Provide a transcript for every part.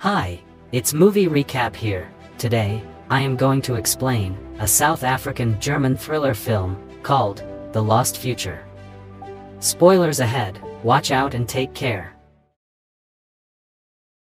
Hi, it's Movie Recap here. Today, I am going to explain a South African German thriller film called The Lost Future. Spoilers ahead, watch out and take care.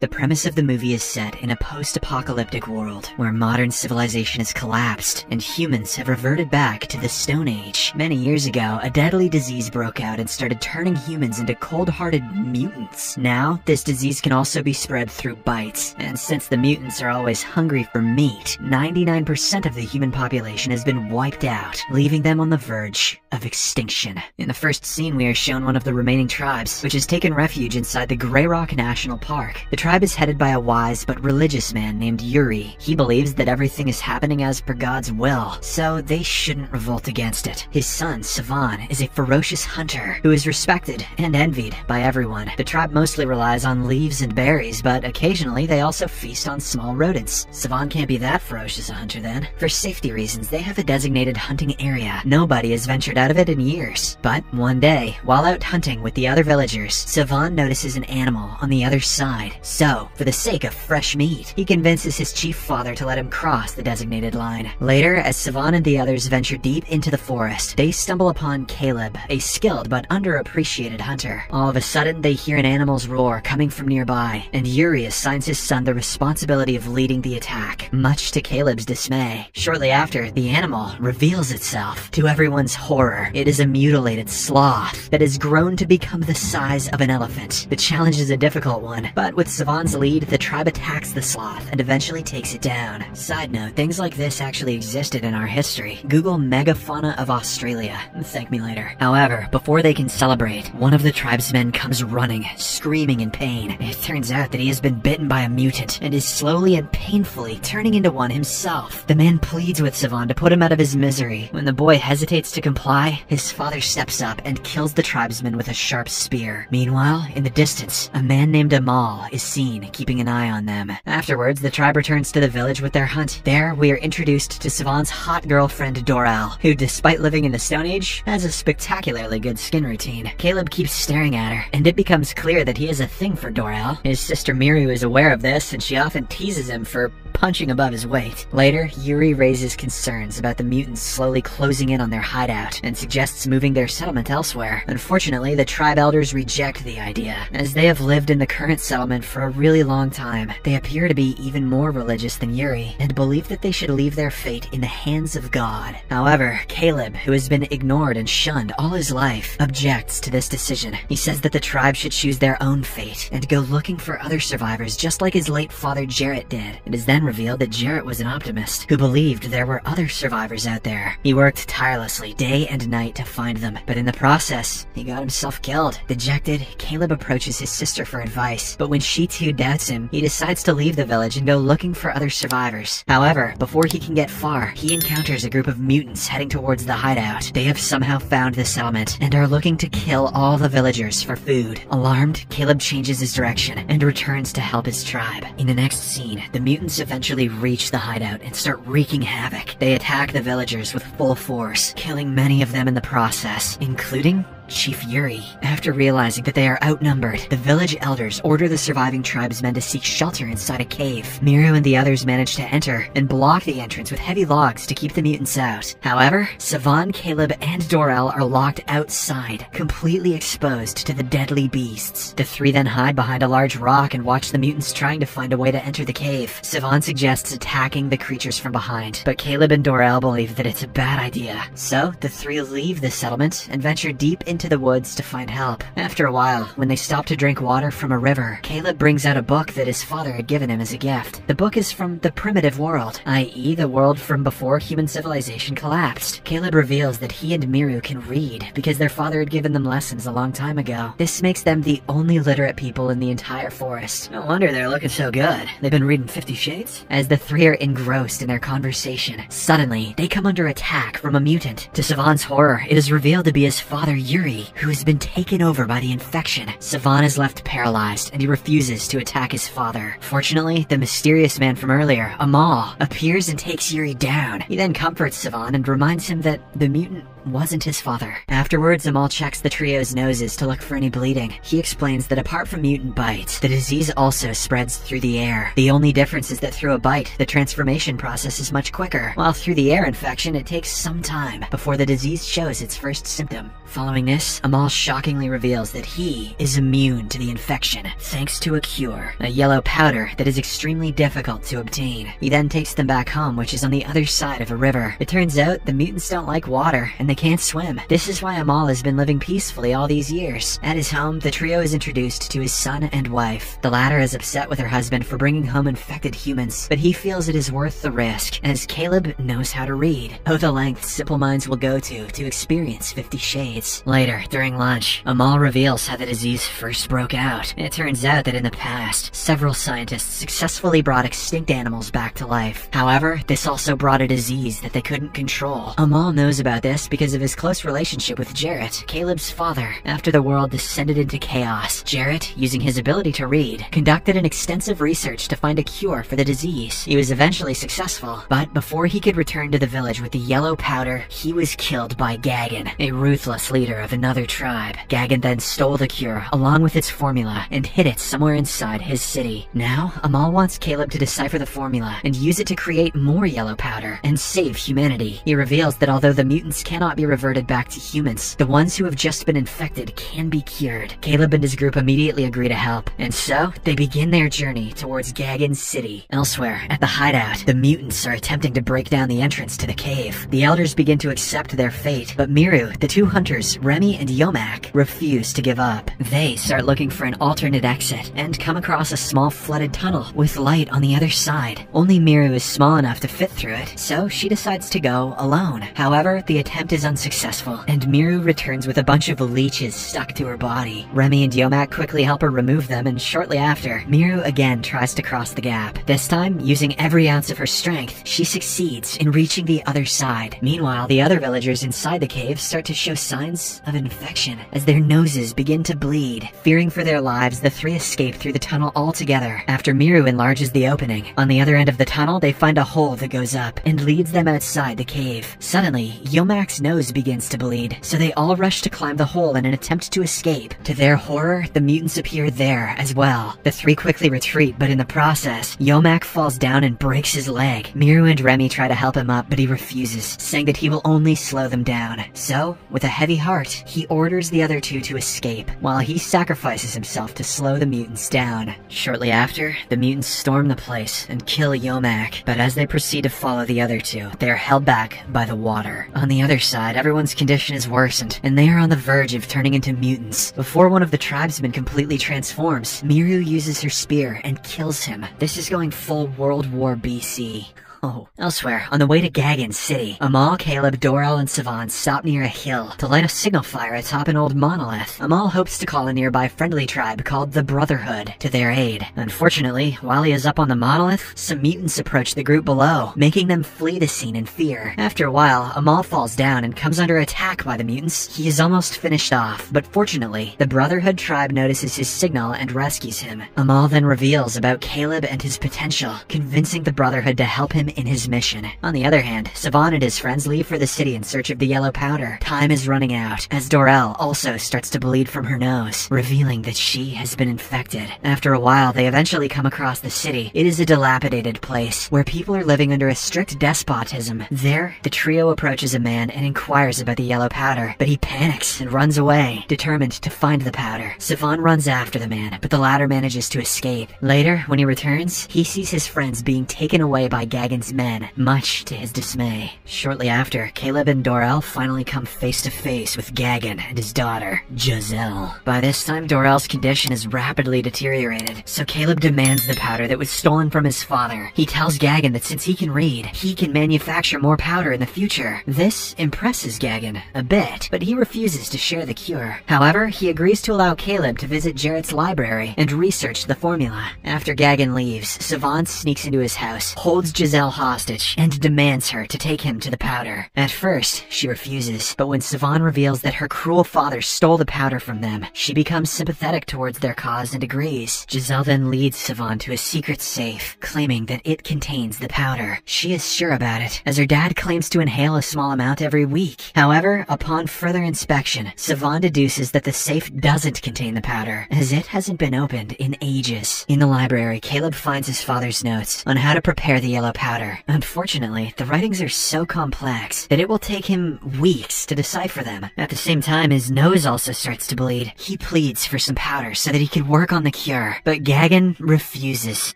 The premise of the movie is set in a post-apocalyptic world where modern civilization has collapsed and humans have reverted back to the Stone Age. Many years ago, a deadly disease broke out and started turning humans into cold-hearted mutants. Now, this disease can also be spread through bites, and since the mutants are always hungry for meat, 99% of the human population has been wiped out, leaving them on the verge of extinction. In the first scene, we are shown one of the remaining tribes, which has taken refuge inside the Grey Rock National Park. The tribe is headed by a wise but religious man named Yuri. He believes that everything is happening as per God's will, so they shouldn't revolt against it. His son, Savan, is a ferocious hunter who is respected and envied by everyone. The tribe mostly relies on leaves and berries, but occasionally they also feast on small rodents. Savan can't be that ferocious a hunter then. For safety reasons, they have a designated hunting area. Nobody has ventured out of it in years. But one day, while out hunting with the other villagers, Savan notices an animal on the other side. So, for the sake of fresh meat, he convinces his chief father to let him cross the designated line. Later, as Savan and the others venture deep into the forest, they stumble upon Caleb, a skilled but underappreciated hunter. All of a sudden, they hear an animal's roar coming from nearby, and Yuri assigns his son the responsibility of leading the attack, much to Caleb's dismay. Shortly after, the animal reveals itself. To everyone's horror, it is a mutilated sloth that has grown to become the size of an elephant. The challenge is a difficult one, but with Savan's lead, the tribe attacks the sloth and eventually takes it down. Side note, things like this actually existed in our history. Google megafauna of Australia. Thank me later. However, before they can celebrate, one of the tribesmen comes running, screaming in pain. It turns out that he has been bitten by a mutant and is slowly and painfully turning into one himself. The man pleads with Savan to put him out of his misery. When the boy hesitates to comply, his father steps up and kills the tribesman with a sharp spear. Meanwhile, in the distance, a man named Amal is seen keeping an eye on them. Afterwards, the tribe returns to the village with their hunt. There, we are introduced to Savan's hot girlfriend Dorel, who, despite living in the Stone Age, has a spectacularly good skin routine. Caleb keeps staring at her, and it becomes clear that he has a thing for Dorel. His sister Miru is aware of this, and she often teases him for punching above his weight. Later, Yuri raises concerns about the mutants slowly closing in on their hideout, and suggests moving their settlement elsewhere. Unfortunately, the tribe elders reject the idea, as they have lived in the current settlement for a really long time. They appear to be even more religious than Yuri, and believe that they should leave their fate in the hands of God. However, Caleb, who has been ignored and shunned all his life, objects to this decision. He says that the tribe should choose their own fate, and go looking for other survivors just like his late father Jarrett did. It is then revealed that Jarrett was an optimist, who believed there were other survivors out there. He worked tirelessly day and night to find them, but in the process, he got himself killed. Dejected, Caleb approaches his sister for advice, but when she too doubts him, he decides to leave the village and go looking for other survivors. However, before he can get far, he encounters a group of mutants heading towards the hideout. They have somehow found the settlement, and are looking to kill all the villagers for food. Alarmed, Caleb changes his direction, and returns to help his tribe. In the next scene, the mutants eventually reach the hideout and start wreaking havoc. They attack the villagers with full force, killing many of them in the process, including Chief Yuri. After realizing that they are outnumbered, the village elders order the surviving tribesmen to seek shelter inside a cave. Miru and the others manage to enter and block the entrance with heavy logs to keep the mutants out. However, Savan, Caleb, and Dorel are locked outside, completely exposed to the deadly beasts. The three then hide behind a large rock and watch the mutants trying to find a way to enter the cave. Savan suggests attacking the creatures from behind, but Caleb and Dorel believe that it's a bad idea. So, the three leave the settlement and venture deep into the woods to find help. After a while, when they stop to drink water from a river, Caleb brings out a book that his father had given him as a gift. The book is from the primitive world, i.e. the world from before human civilization collapsed. Caleb reveals that he and Miru can read because their father had given them lessons a long time ago. This makes them the only literate people in the entire forest. No wonder they're looking so good. They've been reading 50 Shades? As the three are engrossed in their conversation, suddenly, they come under attack from a mutant. To Savan's horror, it is revealed to be his father Yuri, who has been taken over by the infection. Savan is left paralyzed, and he refuses to attack his father. Fortunately, the mysterious man from earlier, Amal, appears and takes Yuri down. He then comforts Savan and reminds him that the mutant wasn't his father. Afterwards, Amal checks the trio's noses to look for any bleeding. He explains that apart from mutant bites, the disease also spreads through the air. The only difference is that through a bite, the transformation process is much quicker, while through the air infection, it takes some time before the disease shows its first symptom. Following this, Amal shockingly reveals that he is immune to the infection, thanks to a cure, a yellow powder that is extremely difficult to obtain. He then takes them back home, which is on the other side of a river. It turns out the mutants don't like water, and they can't swim. This is why Amal has been living peacefully all these years. At his home, the trio is introduced to his son and wife. The latter is upset with her husband for bringing home infected humans, but he feels it is worth the risk, as Caleb knows how to read. Oh, the lengths simple minds will go to experience 50 Shades. Later, during lunch, Amal reveals how the disease first broke out. It turns out that in the past, several scientists successfully brought extinct animals back to life. However, this also brought a disease that they couldn't control. Amal knows about this because of his close relationship with Jarrett, Caleb's father. After the world descended into chaos, Jarrett, using his ability to read, conducted an extensive research to find a cure for the disease. He was eventually successful, but before he could return to the village with the yellow powder, he was killed by Gagan, a ruthless leader of another tribe. Gagan then stole the cure, along with its formula, and hid it somewhere inside his city. Now, Amal wants Caleb to decipher the formula and use it to create more yellow powder and save humanity. He reveals that although the mutants cannot be reverted back to humans, the ones who have just been infected can be cured. Caleb and his group immediately agree to help, and so they begin their journey towards Gagan's city. Elsewhere, at the hideout, the mutants are attempting to break down the entrance to the cave. The elders begin to accept their fate, but Miru, the two hunters, Remy and Yomak, refuse to give up. They start looking for an alternate exit and come across a small flooded tunnel with light on the other side. Only Miru is small enough to fit through it, so she decides to go alone. However, the attempt is unsuccessful, and Miru returns with a bunch of leeches stuck to her body. Remy and Yomak quickly help her remove them, and shortly after, Miru again tries to cross the gap. This time, using every ounce of her strength, she succeeds in reaching the other side. Meanwhile, the other villagers inside the cave start to show signs of infection as their noses begin to bleed. Fearing for their lives, the three escape through the tunnel altogether after Miru enlarges the opening. On the other end of the tunnel, they find a hole that goes up and leads them outside the cave. Suddenly, Yomak's nose begins to bleed, so they all rush to climb the hole in an attempt to escape. To their horror, the mutants appear there as well. The three quickly retreat, but in the process, Yomak falls down and breaks his leg. Miru and Remy try to help him up, but he refuses, saying that he will only slow them down. So, with a heavy heart, he orders the other two to escape, while he sacrifices himself to slow the mutants down. Shortly after, the mutants storm the place and kill Yomak, but as they proceed to follow the other two, they are held back by the water. On the other side, everyone's condition is worsened, and they are on the verge of turning into mutants. Before one of the tribesmen completely transforms, Miru uses her spear and kills him. This is going full World War BC. Oh. Elsewhere, on the way to Gagan's city, Amal, Caleb, Dorel, and Savan stop near a hill to light a signal fire atop an old monolith. Amal hopes to call a nearby friendly tribe called the Brotherhood to their aid. Unfortunately, while he is up on the monolith, some mutants approach the group below, making them flee the scene in fear. After a while, Amal falls down and comes under attack by the mutants. He is almost finished off, but fortunately, the Brotherhood tribe notices his signal and rescues him. Amal then reveals about Caleb and his potential, convincing the Brotherhood to help him in his mission. On the other hand, Savan and his friends leave for the city in search of the yellow powder. Time is running out, as Dorel also starts to bleed from her nose, revealing that she has been infected. After a while, they eventually come across the city. It is a dilapidated place, where people are living under a strict despotism. There, the trio approaches a man and inquires about the yellow powder, but he panics and runs away, determined to find the powder. Savan runs after the man, but the latter manages to escape. Later, when he returns, he sees his friends being taken away by Gagan's men, much to his dismay. Shortly after, Caleb and Dorel finally come face to face with Gagan and his daughter, Giselle. By this time, Dorel's condition is rapidly deteriorated, so Caleb demands the powder that was stolen from his father. He tells Gagan that since he can read, he can manufacture more powder in the future. This impresses Gagan a bit, but he refuses to share the cure. However, he agrees to allow Caleb to visit Jarrett's library and research the formula. After Gagan leaves, Savan sneaks into his house, holds Giselle Giselle hostage and demands her to take him to the powder. At first, she refuses, but when Sivan reveals that her cruel father stole the powder from them, she becomes sympathetic towards their cause and agrees. Giselle then leads Sivan to a secret safe, claiming that it contains the powder. She is sure about it, as her dad claims to inhale a small amount every week. However, upon further inspection, Sivan deduces that the safe doesn't contain the powder, as it hasn't been opened in ages. In the library, Caleb finds his father's notes on how to prepare the yellow powder. Unfortunately, the writings are so complex that it will take him weeks to decipher them. At the same time, his nose also starts to bleed. He pleads for some powder so that he could work on the cure, but Gagan refuses.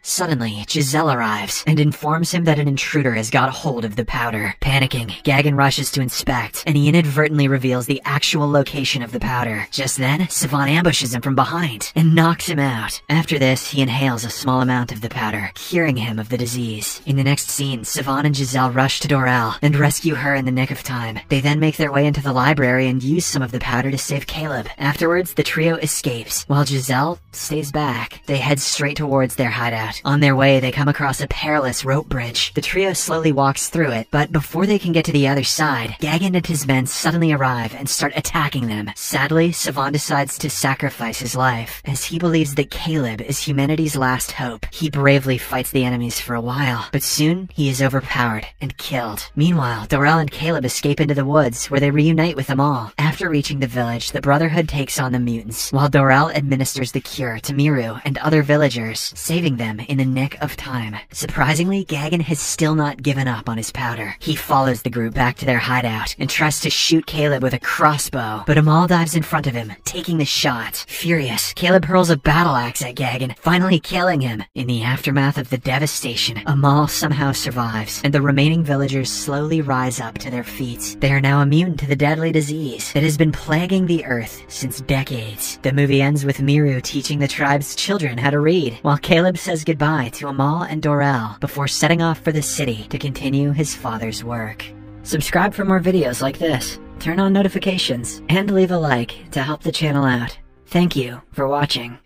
Suddenly, Giselle arrives and informs him that an intruder has got a hold of the powder. Panicking, Gagan rushes to inspect, and he inadvertently reveals the actual location of the powder. Just then, Sivan ambushes him from behind and knocks him out. After this, he inhales a small amount of the powder, curing him of the disease. In the next scene, Sivan and Giselle rush to Dorel and rescue her in the nick of time. They then make their way into the library and use some of the powder to save Caleb. Afterwards, the trio escapes, while Giselle stays back. They head straight towards their hideout. On their way, they come across a perilous rope bridge. The trio slowly walks through it, but before they can get to the other side, Gagan and his men suddenly arrive and start attacking them. Sadly, Sivan decides to sacrifice his life, as he believes that Caleb is humanity's last hope. He bravely fights the enemies for a while, but soon he is overpowered and killed. Meanwhile, Dorel and Caleb escape into the woods, where they reunite with them all. After reaching the village, the Brotherhood takes on the mutants, while Dorel administers the cure to Miru and other villagers, saving them in the nick of time. Surprisingly, Gagan has still not given up on his powder. He follows the group back to their hideout and tries to shoot Caleb with a crossbow, but Amal dives in front of him, taking the shot. Furious, Caleb hurls a battle axe at Gagan, finally killing him. In the aftermath of the devastation, Amal somehow survives, and the remaining villagers slowly rise up to their feet. They are now immune to the deadly disease that has been plaguing the earth since decades. The movie ends with Miru teaching the tribe's children how to read, while Caleb says goodbye to Amal and Dorel before setting off for the city to continue his father's work. Subscribe for more videos like this, turn on notifications, and leave a like to help the channel out. Thank you for watching.